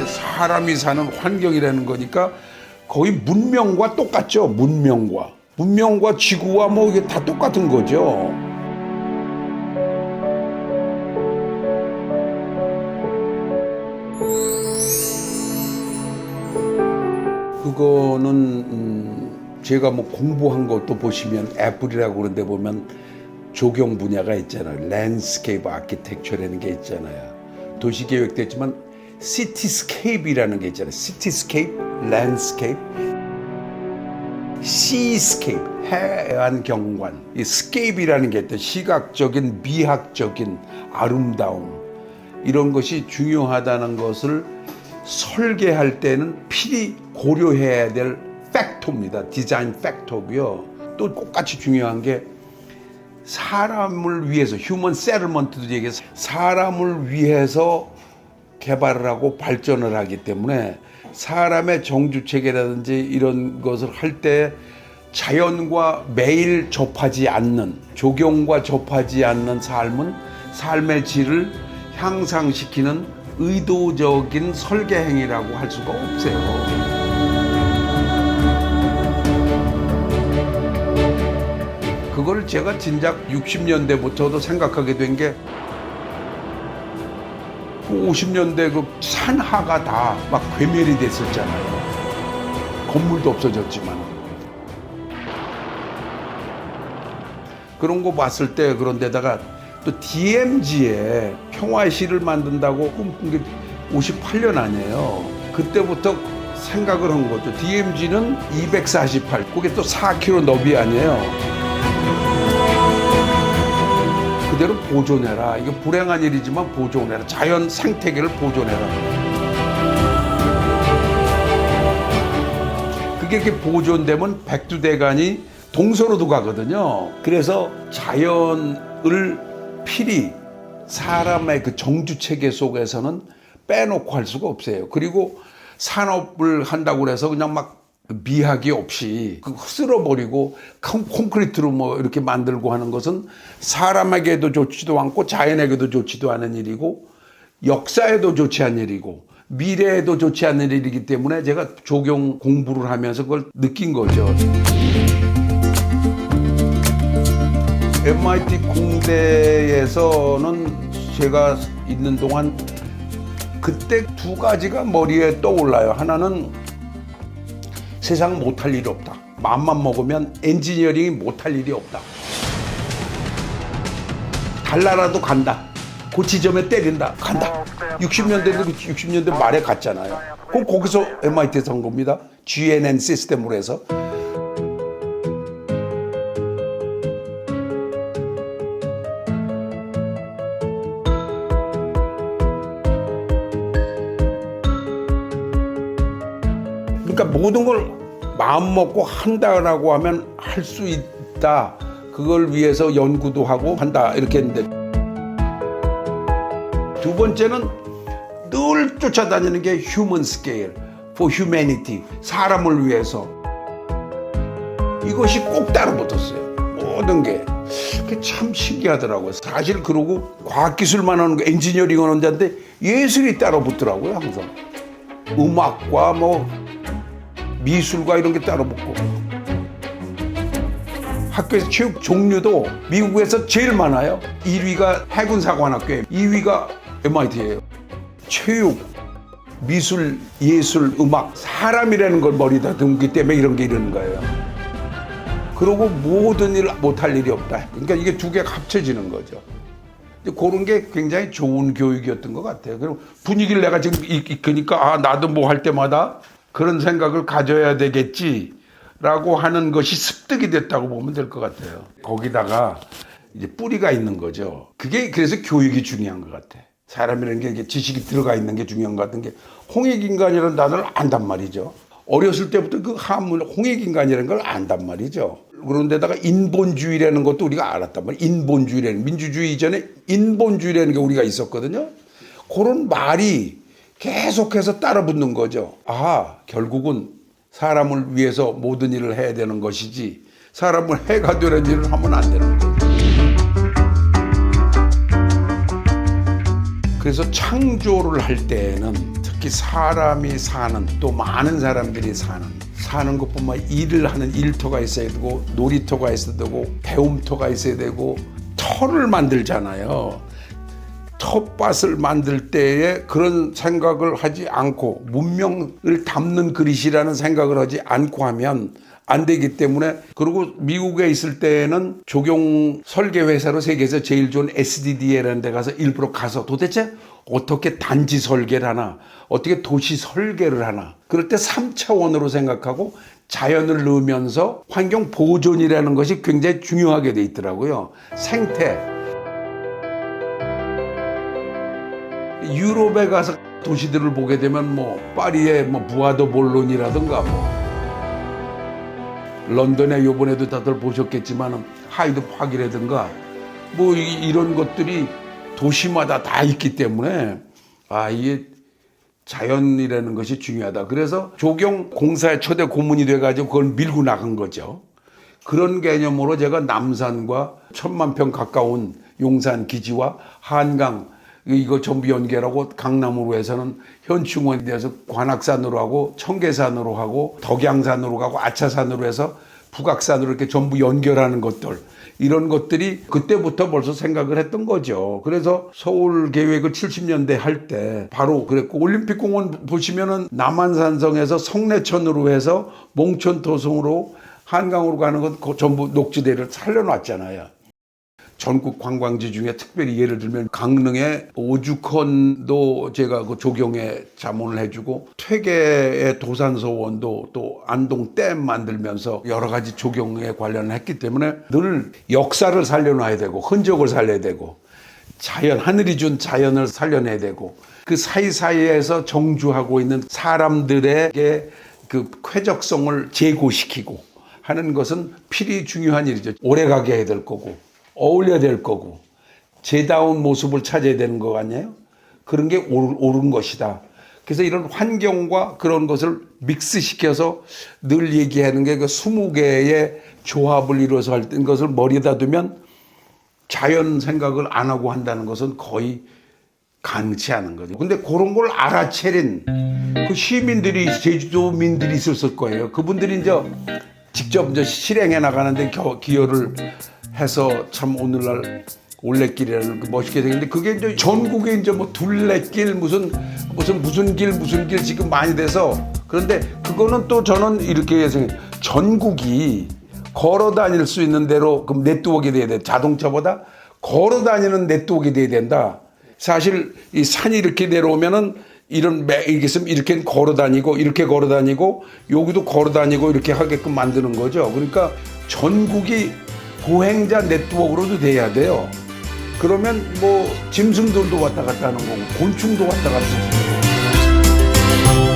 사람이 사는 환경이라는 거니까 거의 문명과 똑같죠. 문명과 지구와 뭐 이게 다 똑같은 거죠. 그거는 제가 뭐 공부한 것도 보시면 애플이라고 그런데 보면 조경 분야가 있잖아요. 랜드스케이프 아키텍처라는 게 있잖아요. 도시계획도 있지만 시티스케이프라는 게 있잖아요. 시티스케이프, 랜드스케이프, 시스케이프, 해안 경관. 이 스케이프라는 게 있대. 시각적인, 미학적인 아름다움. 이런 것이 중요하다는 것을 설계할 때는 필히 고려해야 될 팩토입니다. 디자인 팩토고요. 또 똑같이 중요한 게 사람을 위해서 휴먼 세틀먼트도 얘기해서 사람을 위해서 개발을 하고 발전을 하기 때문에 사람의 정주체계라든지 이런 것을 할 때 자연과 매일 접하지 않는 조경과 접하지 않는 삶은 삶의 질을 향상시키는 의도적인 설계 행위라고 할 수가 없어요. 그걸 제가 진작 60년대부터도 생각하게 된 게 50년대 그 산하가 다 막 괴멸이 됐었잖아요. 건물도 없어졌지만. 그런 거 봤을 때 그런데다가 또 DMZ에 평화의 시를 만든다고 꿈꾼 게 58년 아니에요. 그때부터 생각을 한 거죠. DMZ는 248, 그게 또 4km 너비 아니에요. 그대로 보존해라. 이게 불행한 일이지만 보존해라. 자연 생태계를 보존해라. 그게 이렇게 보존되면 백두대간이 동서로도 가거든요. 그래서 자연을 필히 사람의 그 정주체계 속에서는 빼놓고 할 수가 없어요. 그리고 산업을 한다고 해서 그냥 막 미학이 없이 쓸어버리고 콘크리트로 뭐 이렇게 만들고 하는 것은 사람에게도 좋지도 않고 자연에게도 좋지도 않은 일이고 역사에도 좋지 않은 일이고 미래에도 좋지 않은 일이기 때문에 제가 조경 공부를 하면서 그걸 느낀 거죠. MIT 공대에서는 제가 있는 동안 그때 두 가지가 머리에 떠올라요. 하나는 세상 못할 일이 없다. 마음만 먹으면 엔지니어링이 못할 일이 없다. 달나라도 간다. 그 지점에 때린다. 간다. 60년대 말에 갔잖아요. 그럼 거기서 MIT에서 한 겁니다. GNN 시스템으로 해서. 그러니까 모든 걸 마음 먹고 한다라고 하면 할 수 있다. 그걸 위해서 연구도 하고 한다. 이렇게 했는데 두 번째는 늘 쫓아다니는 게 human scale, for humanity. 사람을 위해서. 이것이 꼭 따로 붙었어요. 모든 게. 그게 참 신기하더라고요. 사실 그러고 과학기술만 하는 거 엔지니어링 하는 자인데 예술이 따로 붙더라고요. 항상. 음악과 뭐 미술과 이런 게 따로 붙고 학교에서 체육 종류도 미국에서 제일 많아요. 1위가 해군사관학교에 2위가 MIT예요. 체육, 미술, 예술, 음악, 사람이라는 걸 머리다 둔기 때문에 이런 게 이러는 거예요. 그러고 모든 일 못할 일이 없다. 그러니까 이게 두 개가 합쳐지는 거죠. 그런 게 굉장히 좋은 교육이었던 것 같아요. 그리고 분위기를 내가 지금 이끄니까 나도 뭐 할 때마다 그런 생각을 가져야 되겠지라고 하는 것이 습득이 됐다고 보면 될 것 같아요. 거기다가 이제 뿌리가 있는 거죠. 그게 그래서 교육이 중요한 것 같아. 사람이라는 게 지식이 들어가 있는 게 중요한 것 같은 게 홍익인간이라는 단어를 안단 말이죠. 어렸을 때부터 그 한문 홍익인간이라는 걸 안단 말이죠. 그런데다가 인본주의라는 것도 우리가 알았단 말이에요. 인본주의라는 민주주의 이전에 인본주의라는 게 우리가 있었거든요. 그런 말이 계속해서 따라 붙는 거죠. 결국은 사람을 위해서 모든 일을 해야 되는 것이지 사람을 해가 되는 일을 하면 안 되는 거죠. 그래서 창조를 할 때는 특히 사람이 사는, 또 많은 사람들이 사는 것뿐만 일을 하는 일터가 있어야 되고, 놀이터가 있어야 되고, 배움터가 있어야 되고, 터를 만들잖아요. 텃밭을 만들 때에 그런 생각을 하지 않고, 문명을 담는 그릇이라는 생각을 하지 않고 하면 안 되기 때문에. 그리고 미국에 있을 때는 조경 설계 회사로 세계에서 제일 좋은 SDDA라는 데 가서 일부러 가서 도대체 어떻게 단지 설계를 하나, 어떻게 도시 설계를 하나, 그럴 때 3차원으로 생각하고 자연을 넣으면서 환경 보존이라는 것이 굉장히 중요하게 돼 있더라고요. 생태. 유럽에 가서 도시들을 보게 되면 뭐 파리의 뭐 부아도 볼론이라든가, 뭐 런던에 요번에도 다들 보셨겠지만 하이드 파크라든가, 뭐 이런 것들이 도시마다 다 있기 때문에 이게 자연이라는 것이 중요하다. 그래서 조경 공사의 초대 고문이 돼가지고 그걸 밀고 나간 거죠. 그런 개념으로 제가 남산과 1000만 평 가까운 용산 기지와 한강 이거 전부 연결하고, 강남으로 해서는 현충원에 대해서 관악산으로 하고, 청계산으로 하고, 덕양산으로 가고, 아차산으로 해서 북악산으로 이렇게 전부 연결하는 것들, 이런 것들이 그때부터 벌써 생각을 했던 거죠. 그래서 서울 계획을 70년대 할 때 바로 그랬고, 올림픽공원 보시면은 남한산성에서 성내천으로 해서 몽천토성으로 한강으로 가는 건 전부 녹지대를 살려놨잖아요. 전국 관광지 중에 특별히 예를 들면 강릉의 오죽헌도 제가 그 조경에 자문을 해주고, 퇴계의 도산서원도 또 안동댐 만들면서 여러 가지 조경에 관련을 했기 때문에 늘 역사를 살려놔야 되고, 흔적을 살려야 되고, 자연, 하늘이 준 자연을 살려내야 되고, 그 사이사이에서 정주하고 있는 사람들에게 그 쾌적성을 제고시키고 하는 것은 필히 중요한 일이죠. 오래가게 해야 될 거고, 어울려야 될 거고, 제다운 모습을 찾아야 되는 거 아니에요? 그런 게 옳은 것이다. 그래서 이런 환경과 그런 것을 믹스시켜서 늘 얘기하는 게 그 20개의 조합을 이루어서 할 것을 머리에다 두면 자연 생각을 안 하고 한다는 것은 거의 가능치 않은 거죠. 근데 그런 걸 알아채린 그 시민들이, 제주도민들이 있었을 거예요. 그분들이 이제 직접 이제 실행해 나가는데 기여를 해서 참 오늘날 올레길이라는 그 멋있게 생겼는데, 그게 이제 전국에 이제 뭐 둘레길 무슨 길 지금 많이 돼서. 그런데 그거는 또 저는 이렇게 생각해요. 전국이 걸어 다닐 수 있는 대로 그럼 네트워크가 돼야 돼. 자동차보다 걸어 다니는 네트워크가 돼야 된다. 사실 이 산이 이렇게 내려오면은 이렇게 있으면 이렇게 걸어 다니고, 이렇게 걸어 다니고, 여기도 걸어 다니고 이렇게 하게끔 만드는 거죠. 그러니까 전국이 보행자 네트워크로도 돼야 돼요. 그러면 뭐 짐승들도 왔다 갔다 하는 거고, 곤충도 왔다 갔다 하는 거고.